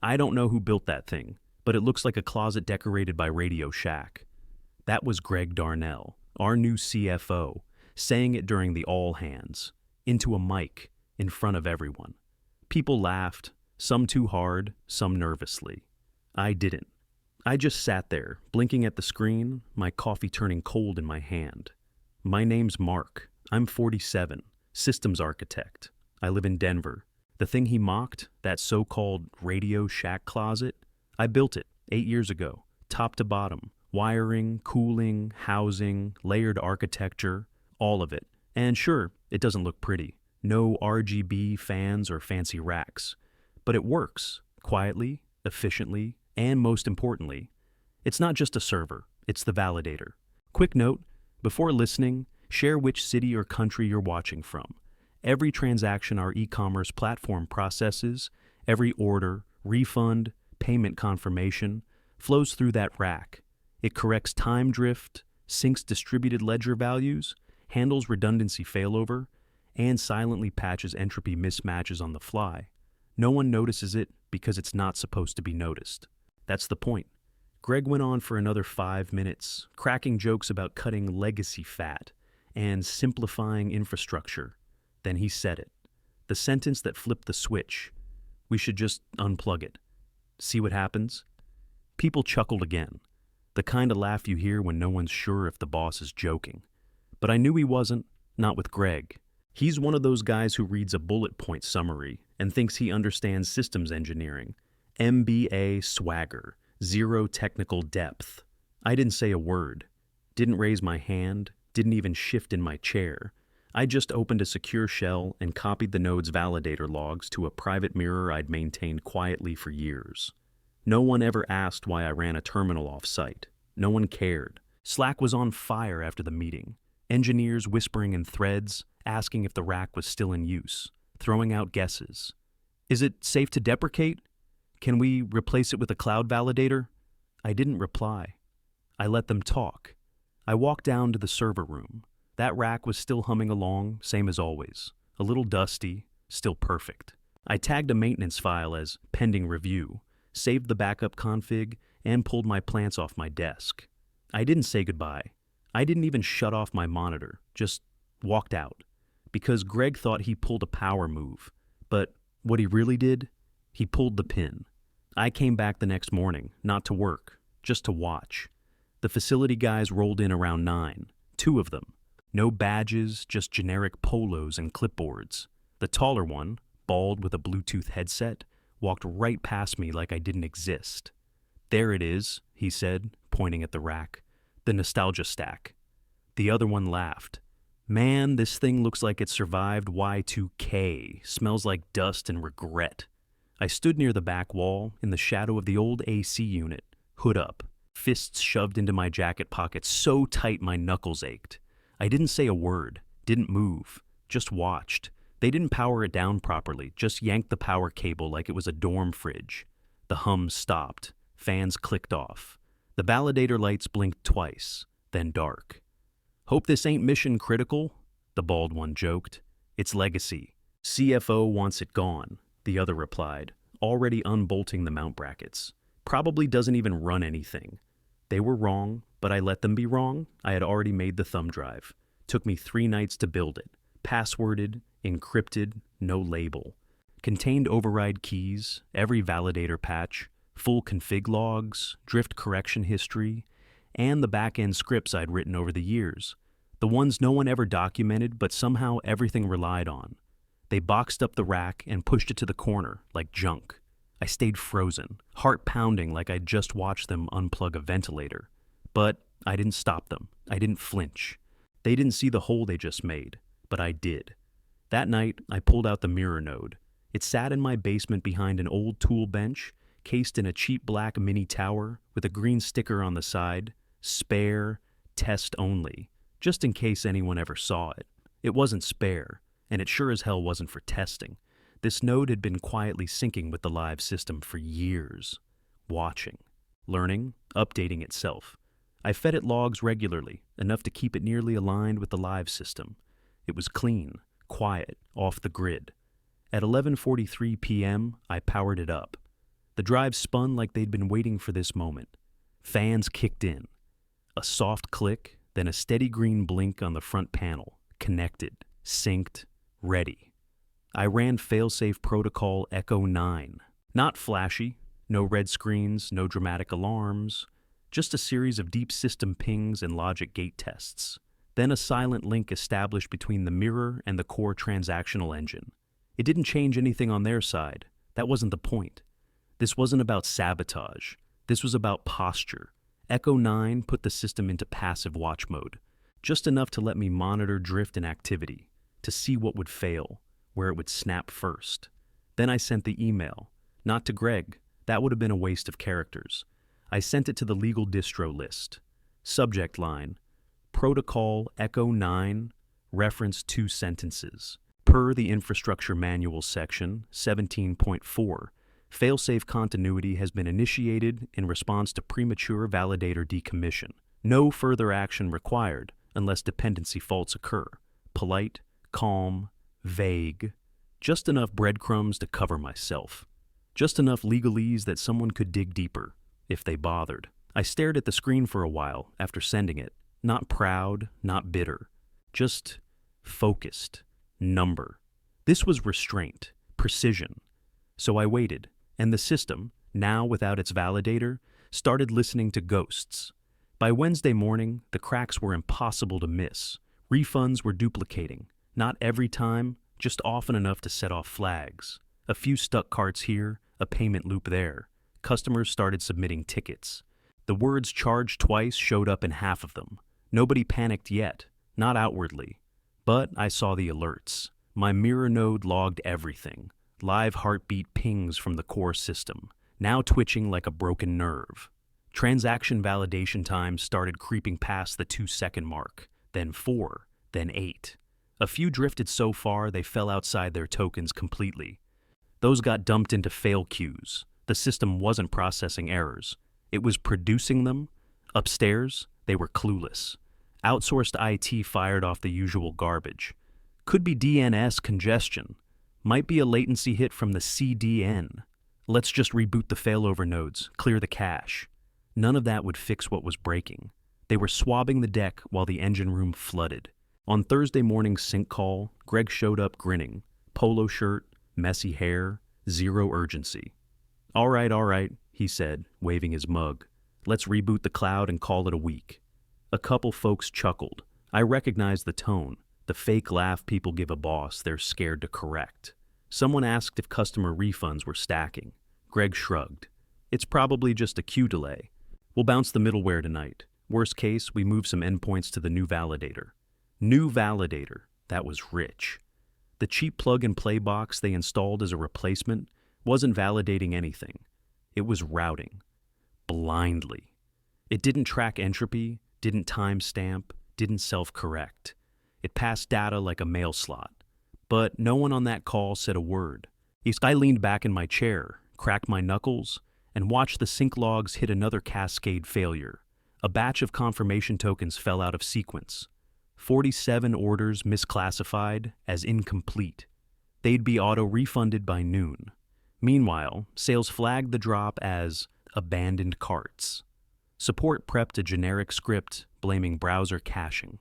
I don't know who built that thing, but it looks like a closet decorated by Radio Shack. That was Greg Darnell, our new CFO, saying it during the all hands, into a mic, in front of everyone. People laughed, some too hard, some nervously. I didn't. I just sat there, blinking at the screen, my coffee turning cold in my hand. My name's Mark. I'm 47, systems architect. I live in Denver. The thing he mocked, that so-called Radio Shack closet, I built it 8 years ago, top to bottom. Wiring, cooling, housing, layered architecture, all of it. And sure, it doesn't look pretty. No RGB fans or fancy racks. But it works, quietly, efficiently, and most importantly, it's not just a server, it's the validator. Quick note, before listening, share which city or country you're watching from. Every transaction our e-commerce platform processes, every order, refund, payment confirmation, flows through that rack. It corrects time drift, syncs distributed ledger values, handles redundancy failover, and silently patches entropy mismatches on the fly. No one notices it because it's not supposed to be noticed. That's the point. Greg went on for another 5 minutes, cracking jokes about cutting legacy fat and simplifying infrastructure. Then he said it. The sentence that flipped the switch. We should just unplug it. See what happens? People chuckled again. The kind of laugh you hear when no one's sure if the boss is joking. But I knew he wasn't, not with Greg. He's one of those guys who reads a bullet point summary and thinks he understands systems engineering. MBA swagger, zero technical depth. I didn't say a word, didn't raise my hand, didn't even shift in my chair. I just opened a secure shell and copied the node's validator logs to a private mirror I'd maintained quietly for years. No one ever asked why I ran a terminal off-site. No one cared. Slack was on fire after the meeting. Engineers whispering in threads, asking if the rack was still in use, throwing out guesses. Is it safe to deprecate? Can we replace it with a cloud validator? I didn't reply. I let them talk. I walked down to the server room. That rack was still humming along, same as always. A little dusty, still perfect. I tagged a maintenance file as pending review, saved the backup config, and pulled my plants off my desk. I didn't say goodbye. I didn't even shut off my monitor, just walked out. Because Greg thought he pulled a power move. But what he really did, he pulled the pin. I came back the next morning, not to work, just to watch. The facility guys rolled in around 9, 2 of them. No badges, just generic polos and clipboards. The taller one, bald with a Bluetooth headset, walked right past me like I didn't exist. There it is, he said, pointing at the rack. The nostalgia stack. The other one laughed. Man, this thing looks like it survived Y2K, smells like dust and regret. I stood near the back wall, in the shadow of the old AC unit, hood up, fists shoved into my jacket pockets so tight my knuckles ached. I didn't say a word, didn't move, just watched. They didn't power it down properly, just yanked the power cable like it was a dorm fridge. The hum stopped, fans clicked off. The validator lights blinked twice, then dark. Hope this ain't mission critical, the bald one joked. It's legacy. CFO wants it gone, the other replied, already unbolting the mount brackets. Probably doesn't even run anything. They were wrong, but I let them be wrong. I had already made the thumb drive. Took me 3 nights to build it. Passworded, encrypted, no label. Contained override keys, every validator patch, full config logs, drift correction history, and the back-end scripts I'd written over the years. The ones no one ever documented, but somehow everything relied on. They boxed up the rack and pushed it to the corner, like junk. I stayed frozen, heart pounding like I'd just watched them unplug a ventilator. But I didn't stop them. I didn't flinch. They didn't see the hole they just made, but I did. That night, I pulled out the mirror node. It sat in my basement behind an old tool bench, cased in a cheap black mini tower with a green sticker on the side, spare, test only, just in case anyone ever saw it. It wasn't spare, and it sure as hell wasn't for testing. This node had been quietly syncing with the live system for years, watching, learning, updating itself. I fed it logs regularly, enough to keep it nearly aligned with the live system. It was clean, quiet, off the grid. At 11:43 p.m., I powered it up. The drive spun like they'd been waiting for this moment. Fans kicked in. A soft click, then a steady green blink on the front panel. Connected, synced, ready. I ran failsafe protocol Echo 9. Not flashy, no red screens, no dramatic alarms, just a series of deep system pings and logic gate tests. Then a silent link established between the mirror and the core transactional engine. It didn't change anything on their side. That wasn't the point. This wasn't about sabotage. This was about posture. Echo 9 put the system into passive watch mode, just enough to let me monitor drift and activity, to see what would fail, where it would snap first. Then I sent the email, not to Greg. That would have been a waste of characters. I sent it to the legal distro list. Subject line, Protocol Echo 9, reference 2 sentences. Per the Infrastructure Manual section 17.4, failsafe continuity has been initiated in response to premature validator decommission. No further action required unless dependency faults occur. Polite, calm, vague. Just enough breadcrumbs to cover myself. Just enough legalese that someone could dig deeper, if they bothered. I stared at the screen for a while after sending it. Not proud, not bitter. Just focused. Number. This was restraint, precision. So I waited, and the system, now without its validator, started listening to ghosts. By Wednesday morning, the cracks were impossible to miss. Refunds were duplicating, not every time, just often enough to set off flags. A few stuck carts here, a payment loop there. Customers started submitting tickets. The words "charged twice" showed up in half of them. Nobody panicked yet, not outwardly. But I saw the alerts. My mirror node logged everything. Live heartbeat pings from the core system, now twitching like a broken nerve. Transaction validation time started creeping past the 2-second mark, then 4, then 8. A few drifted so far they fell outside their tokens completely. Those got dumped into fail queues. The system wasn't processing errors. It was producing them. Upstairs, they were clueless. Outsourced IT fired off the usual garbage. Could be DNS congestion. Might be a latency hit from the CDN. Let's just reboot the failover nodes, clear the cache. None of that would fix what was breaking. They were swabbing the deck while the engine room flooded. On Thursday morning's sync call, Greg showed up grinning. Polo shirt, messy hair, zero urgency. All right, he said, waving his mug. Let's reboot the cloud and call it a week. A couple folks chuckled. I recognized the tone, the fake laugh people give a boss they're scared to correct. Someone asked if customer refunds were stacking. Greg shrugged. It's probably just a queue delay. We'll bounce the middleware tonight. Worst case, we move some endpoints to the new validator. New validator. That was rich. The cheap plug-and-play box they installed as a replacement wasn't validating anything. It was routing. Blindly. It didn't track entropy, didn't timestamp, didn't self-correct. It passed data like a mail slot. But no one on that call said a word. I leaned back in my chair, cracked my knuckles, and watched the sync logs hit another cascade failure. A batch of confirmation tokens fell out of sequence. 47 orders misclassified as incomplete. They'd be auto-refunded by noon. Meanwhile, sales flagged the drop as abandoned carts. Support prepped a generic script blaming browser caching.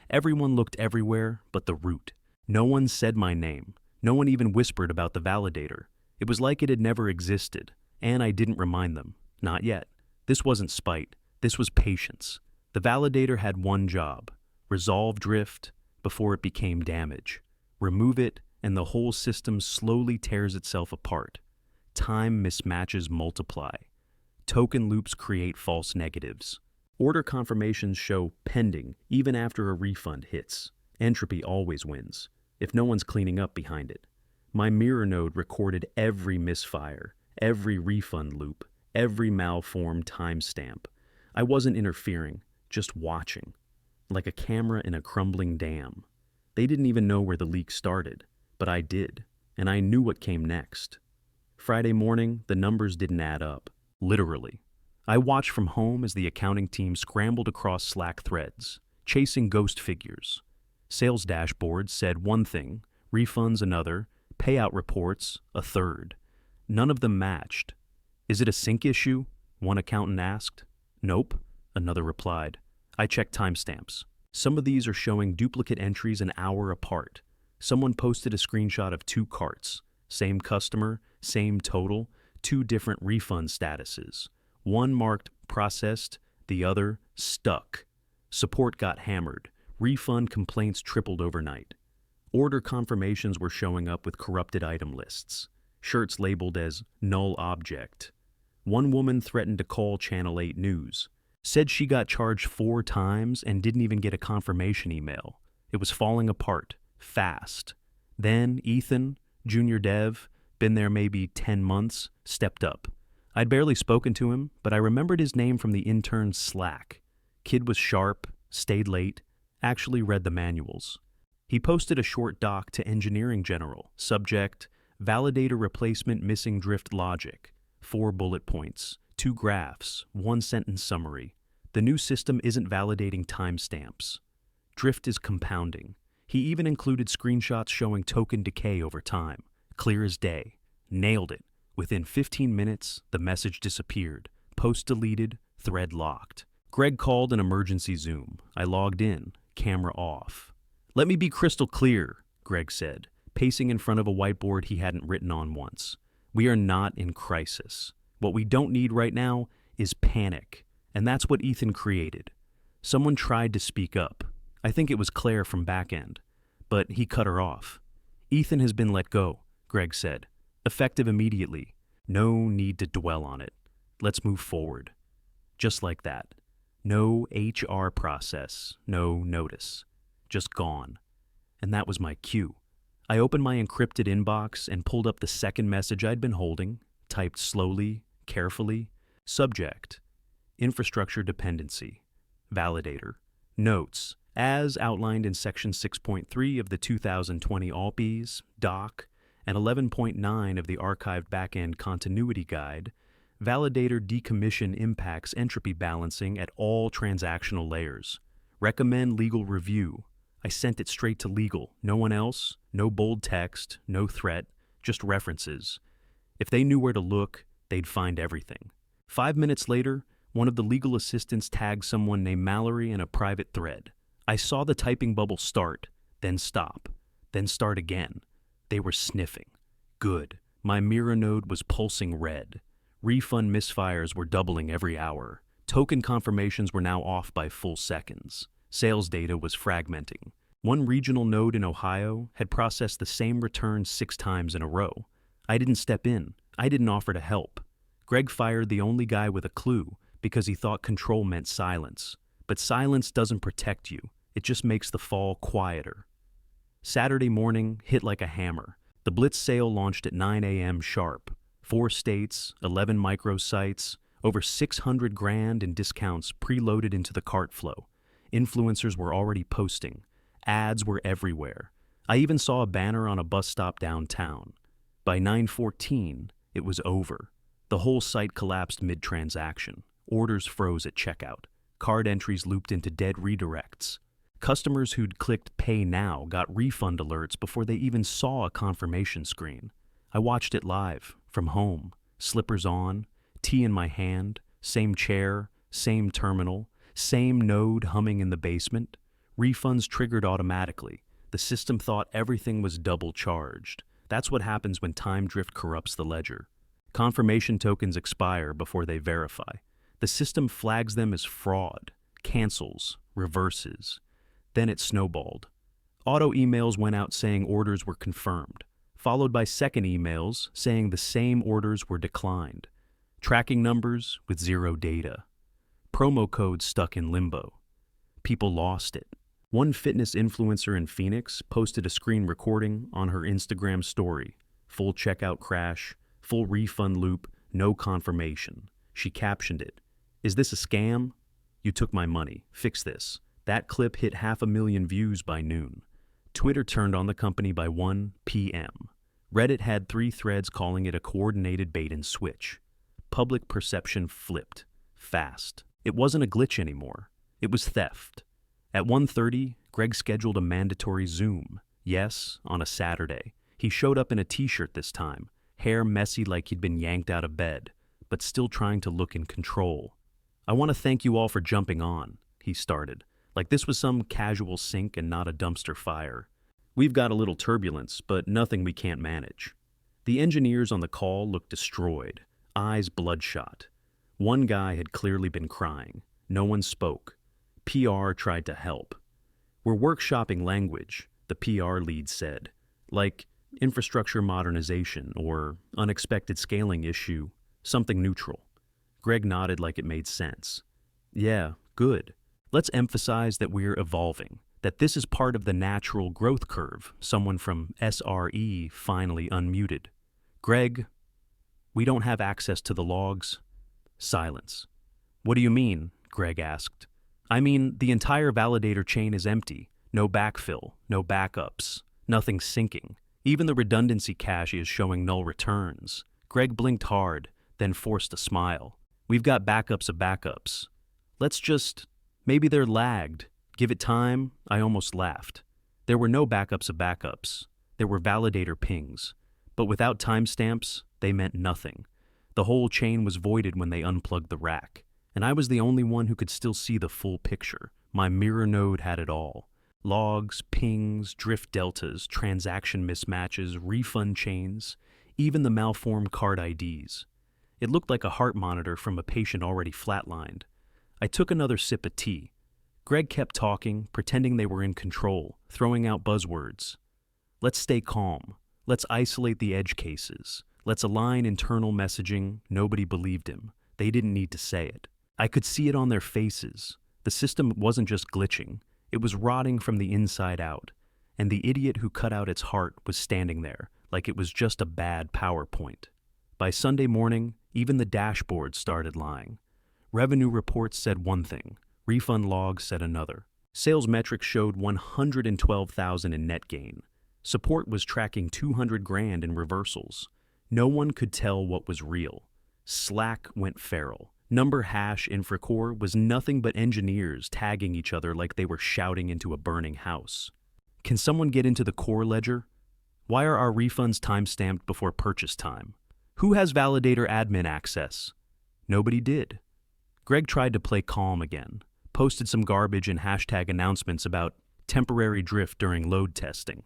Everyone looked everywhere but the root. No one said my name. No one even whispered about the validator. It was like it had never existed, and I didn't remind them. Not yet. This wasn't spite. This was patience. The validator had one job: resolve drift before it became damage. Remove it, and the whole system slowly tears itself apart. Time mismatches multiply. Token loops create false negatives. Order confirmations show pending even after a refund hits. Entropy always wins, if no one's cleaning up behind it. My mirror node recorded every misfire, every refund loop, every malformed timestamp. I wasn't interfering, just watching, like a camera in a crumbling dam. They didn't even know where the leak started, but I did, and I knew what came next. Friday morning, the numbers didn't add up, literally. I watched from home as the accounting team scrambled across Slack threads, chasing ghost figures. Sales dashboards said one thing, refunds another, payout reports a third. None of them matched. Is it a sync issue? One accountant asked. Nope, another replied. I checked timestamps. Some of these are showing duplicate entries an hour apart. Someone posted a screenshot of 2 carts. Same customer, same total, 2 different refund statuses. One marked processed, the other stuck. Support got hammered. Refund complaints tripled overnight. Order confirmations were showing up with corrupted item lists. Shirts labeled as null object. One woman threatened to call Channel 8 News. Said she got charged 4 times and didn't even get a confirmation email. It was falling apart, fast. Then Ethan, junior dev, been there maybe 10 months, stepped up. I'd barely spoken to him, but I remembered his name from the intern's Slack. Kid was sharp, stayed late, actually read the manuals. He posted a short doc to Engineering General, subject, Validator Replacement Missing Drift Logic, 4 bullet points, 2 graphs, 1 sentence summary. The new system isn't validating timestamps. Drift is compounding. He even included screenshots showing token decay over time. Clear as day. Nailed it. Within 15 minutes, the message disappeared. Post deleted, thread locked. Greg called an emergency Zoom. I logged in, camera off. Let me be crystal clear, Greg said, pacing in front of a whiteboard he hadn't written on once. We are not in crisis. What we don't need right now is panic. And that's what Ethan created. Someone tried to speak up. I think it was Claire from backend, but he cut her off. Ethan has been let go, Greg said. Effective immediately. No need to dwell on it. Let's move forward. Just like that. No HR process, no notice. Just gone. And that was my cue. I opened my encrypted inbox and pulled up the second message I'd been holding, typed slowly, carefully. Subject, infrastructure dependency, validator, notes, as outlined in Section 6.3 of the 2020 ALPs, DOC, and 11.9 of the Archived Backend Continuity Guide, validator decommission impacts entropy balancing at all transactional layers. Recommend legal review. I sent it straight to legal. No one else, no bold text, no threat, just references. If they knew where to look, they'd find everything. 5 minutes later, one of the legal assistants tagged someone named Mallory in a private thread. I saw the typing bubble start, then stop, then start again. They were sniffing. Good. My mirror node was pulsing red. Refund misfires were doubling every hour. Token confirmations were now off by full seconds. Sales data was fragmenting. One regional node in Ohio had processed the same return 6 times in a row. I didn't step in. I didn't offer to help. Greg fired the only guy with a clue because he thought control meant silence. But silence doesn't protect you. It just makes the fall quieter. Saturday morning hit like a hammer. The Blitz sale launched at 9 a.m. sharp. 4 states, 11 microsites, over 600 grand in discounts preloaded into the cart flow. Influencers were already posting. Ads were everywhere. I even saw a banner on a bus stop downtown. By 9:14, it was over. The whole site collapsed mid-transaction. Orders froze at checkout. Card entries looped into dead redirects. Customers who'd clicked Pay Now got refund alerts before they even saw a confirmation screen. I watched it live, from home, slippers on, tea in my hand, same chair, same terminal, same node humming in the basement. Refunds triggered automatically. The system thought everything was double charged. That's what happens when time drift corrupts the ledger. Confirmation tokens expire before they verify. The system flags them as fraud, cancels, reverses. Then it snowballed. Auto emails went out saying orders were confirmed, followed by second emails saying the same orders were declined. Tracking numbers with 0 data. Promo codes stuck in limbo. People lost it. One fitness influencer in Phoenix posted a screen recording on her Instagram story. Full checkout crash, full refund loop, no confirmation. She captioned it, "Is this a scam? You took my money. Fix this." That clip hit 500,000 views by noon. Twitter turned on the company by 1 p.m. Reddit had 3 threads calling it a coordinated bait and switch. Public perception flipped. Fast. It wasn't a glitch anymore. It was theft. At 1:30, Greg scheduled a mandatory Zoom. Yes, on a Saturday. He showed up in a t-shirt this time, hair messy like he'd been yanked out of bed. but still trying to look in control. "I want to thank you all for jumping on," he started, like this was some casual sink and not a dumpster fire. "We've got a little turbulence, but nothing we can't manage." The engineers on the call looked destroyed, eyes bloodshot. One guy had clearly been crying. No one spoke. PR tried to help. "We're workshopping language," the PR lead said, like infrastructure modernization or unexpected scaling issue, something neutral. Greg nodded like it made sense. "Yeah, good. Let's emphasize that we're evolving, that this is part of the natural growth curve," someone from SRE finally unmuted. "Greg, we don't have access to the logs." Silence. "What do you mean?" Greg asked. "I mean, the entire validator chain is empty. No backfill, no backups, nothing syncing. Even the redundancy cache is showing null returns." Greg blinked hard, then forced a smile. "We've got backups of backups. Maybe they're lagged. Give it time." I almost laughed. There were no backups of backups. There were validator pings. But without timestamps, they meant nothing. The whole chain was voided when they unplugged the rack. And I was the only one who could still see the full picture. My mirror node had it all. Logs, pings, drift deltas, transaction mismatches, refund chains, even the malformed card IDs. It looked like a heart monitor from a patient already flatlined. I took another sip of tea. Greg kept talking, pretending they were in control, throwing out buzzwords. "Let's stay calm. Let's isolate the edge cases. Let's align internal messaging." Nobody believed him. They didn't need to say it. I could see it on their faces. The system wasn't just glitching. It was rotting from the inside out. And the idiot who cut out its heart was standing there, like it was just a bad PowerPoint. By Sunday morning, even the dashboard started lying. Revenue reports said one thing. Refund logs said another. Sales metrics showed 112,000 in net gain. Support was tracking 200 grand in reversals. No one could tell what was real. Slack went feral. Number hash infracore was nothing but engineers tagging each other like they were shouting into a burning house. "Can someone get into the core ledger? Why are our refunds timestamped before purchase time? Who has validator admin access?" Nobody did. Greg tried to play calm again, posted some garbage and hashtag announcements about temporary drift during load testing.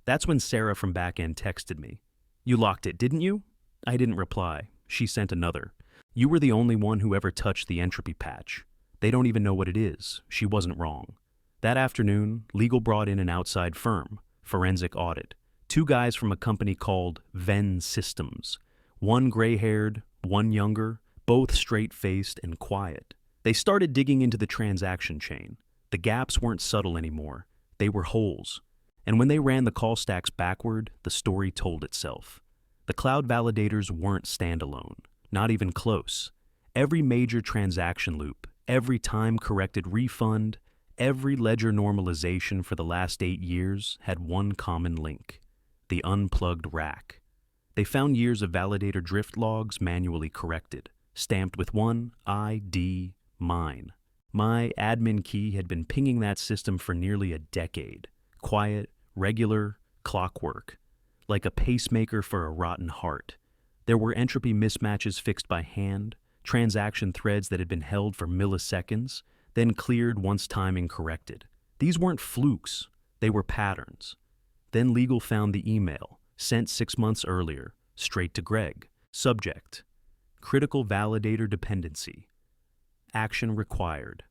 That's when Sarah from backend texted me. "You locked it, didn't you?" I didn't reply. She sent another. "You were the only one who ever touched the entropy patch. They don't even know what it is." She wasn't wrong. That afternoon, legal brought in an outside firm, forensic audit. 2 guys from a company called Venn Systems. One gray-haired, one younger, both straight-faced and quiet. They started digging into the transaction chain. The gaps weren't subtle anymore. They were holes. And when they ran the call stacks backward, the story told itself. The cloud validators weren't standalone. Not even close. Every major transaction loop, every time-corrected refund, every ledger normalization for the last 8 years had one common link: the unplugged rack. They found years of validator drift logs manually corrected, stamped with one ID, mine. My admin key had been pinging that system for nearly a decade. Quiet, regular, clockwork. Like a pacemaker for a rotten heart. There were entropy mismatches fixed by hand, transaction threads that had been held for milliseconds, then cleared once timing corrected. These weren't flukes, they were patterns. Then legal found the email, sent 6 months earlier, straight to Greg. Subject: critical validator dependency. Action required.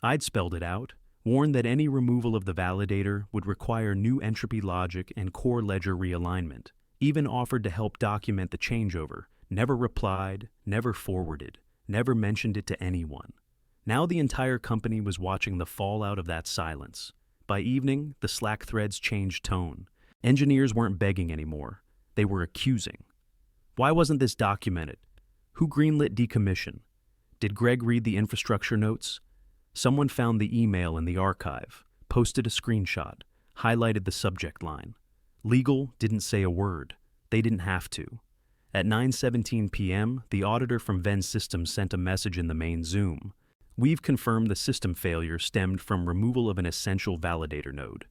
I'd spelled it out, warned that any removal of the validator would require new entropy logic and core ledger realignment. Even offered to help document the changeover, never replied, never forwarded, never mentioned it to anyone. Now the entire company was watching the fallout of that silence. By evening, the Slack threads changed tone. Engineers weren't begging anymore. They were accusing. Why wasn't this documented? Who greenlit decommission? Did Greg read the infrastructure notes? Someone found the email in the archive, posted a screenshot, highlighted the subject line. Legal didn't say a word. They didn't have to. At 9:17 p.m., the auditor from Venn Systems sent a message in the main Zoom. "We've confirmed the system failure stemmed from removal of an essential validator node.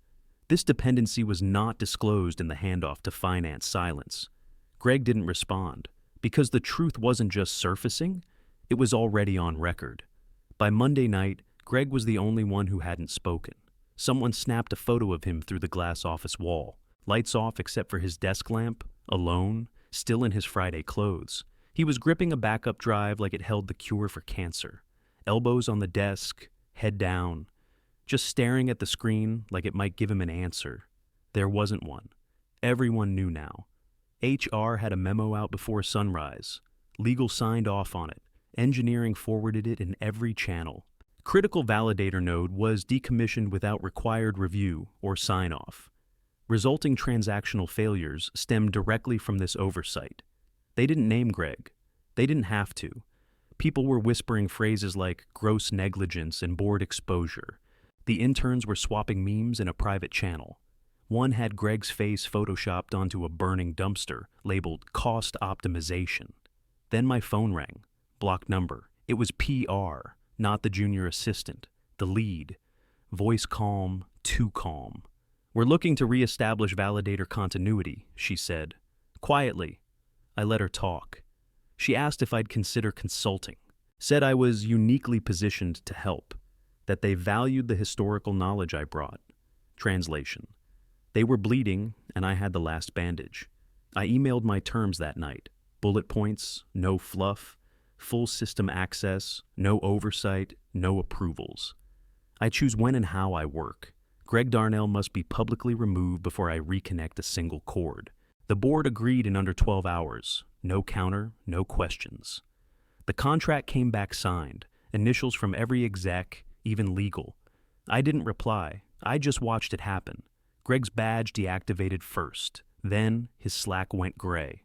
This dependency was not disclosed in the handoff to finance silence." Greg didn't respond. Because the truth wasn't just surfacing, it was already on record. By Monday night, Greg was the only one who hadn't spoken. Someone snapped a photo of him through the glass office wall. Lights off except for his desk lamp, alone, still in his Friday clothes. He was gripping a backup drive like it held the cure for cancer. Elbows on the desk, head down, just staring at the screen like it might give him an answer. There wasn't one. Everyone knew now. HR had a memo out before sunrise. Legal signed off on it. Engineering forwarded it in every channel. Critical validator node was decommissioned without required review or sign-off. Resulting transactional failures stemmed directly from this oversight. They didn't name Greg. They didn't have to. People were whispering phrases like gross negligence and board exposure. The interns were swapping memes in a private channel. One had Greg's face photoshopped onto a burning dumpster, labeled cost optimization. Then my phone rang. Blocked number. It was PR, not the junior assistant, the lead. Voice calm, too calm. "We're looking to reestablish validator continuity," she said. Quietly. I let her talk. She asked if I'd consider consulting. Said I was uniquely positioned to help. That they valued the historical knowledge I brought. Translation. They were bleeding, and I had the last bandage. I emailed my terms that night. Bullet points, no fluff, full system access, no oversight, no approvals. I choose when and how I work. Greg Darnell must be publicly removed before I reconnect a single cord. The board agreed in under 12 hours. No counter, no questions. The contract came back signed, initials from every exec, even legal. I didn't reply. I just watched it happen. Greg's badge deactivated first. Then his Slack went gray.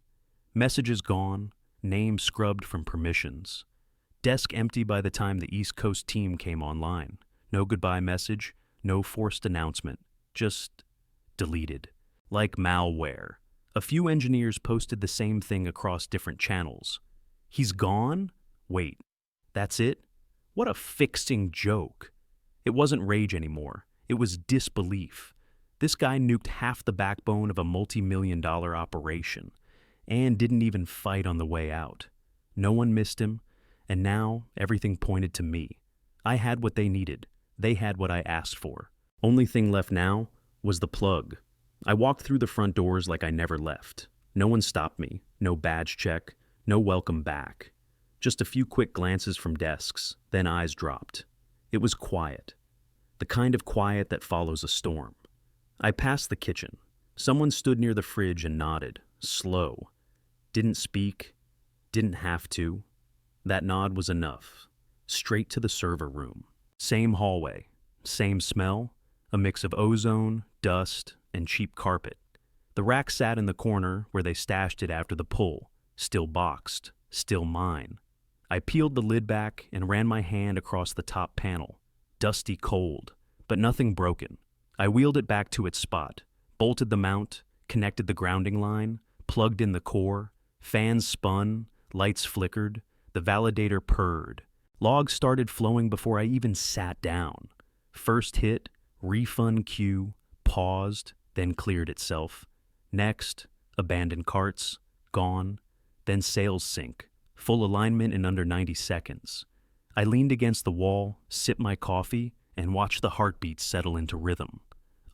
Messages gone, name scrubbed from permissions. Desk empty by the time the East Coast team came online. No goodbye message, no forced announcement. Just deleted. Like malware. A few engineers posted the same thing across different channels. He's gone? Wait, that's it? What a fixing joke. It wasn't rage anymore. It was disbelief. This guy nuked half the backbone of a multi-million-dollar operation and didn't even fight on the way out. No one missed him, and now everything pointed to me. I had what they needed. They had what I asked for. Only thing left now was the plug. I walked through the front doors like I never left. No one stopped me. No badge check. No welcome back. Just a few quick glances from desks, then eyes dropped. It was quiet. The kind of quiet that follows a storm. I passed the kitchen. Someone stood near the fridge and nodded, slow. Didn't speak. Didn't have to. That nod was enough. Straight to the server room. Same hallway. Same smell. A mix of ozone, dust, and cheap carpet. The rack sat in the corner where they stashed it after the pull. Still boxed. Still mine. I peeled the lid back and ran my hand across the top panel. Dusty cold, but nothing broken. I wheeled it back to its spot, bolted the mount, connected the grounding line, plugged in the core, fans spun, lights flickered, the validator purred. Logs started flowing before I even sat down. First hit, refund queue, paused, then cleared itself. Next, abandoned carts, gone, then sales sync, full alignment in under 90 seconds. I leaned against the wall, sipped my coffee, and watched the heartbeats settle into rhythm.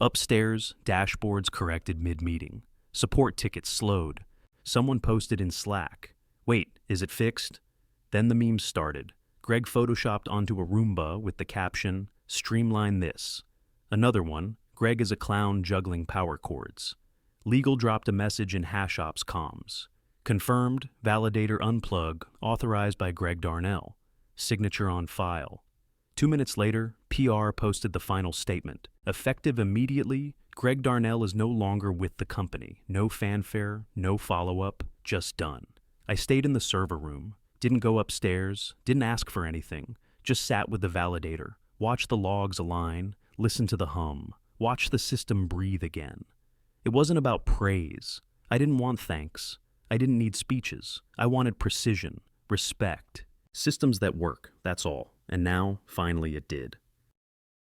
Upstairs, dashboards corrected mid-meeting. Support tickets slowed. Someone posted in Slack. Wait, is it fixed? Then the memes started. Greg photoshopped onto a Roomba with the caption, "Streamline this." Another one, Greg is a clown juggling power cords. Legal dropped a message in HashOps comms. Confirmed, validator unplug, authorized by Greg Darnell. Signature on file. 2 minutes later, PR posted the final statement. Effective immediately, Greg Darnell is no longer with the company. No fanfare, no follow-up, just done. I stayed in the server room, didn't go upstairs, didn't ask for anything, just sat with the validator, watched the logs align, listened to the hum, watched the system breathe again. It wasn't about praise. I didn't want thanks. I didn't need speeches. I wanted precision, respect. Systems that work, that's all. And now, finally, it did.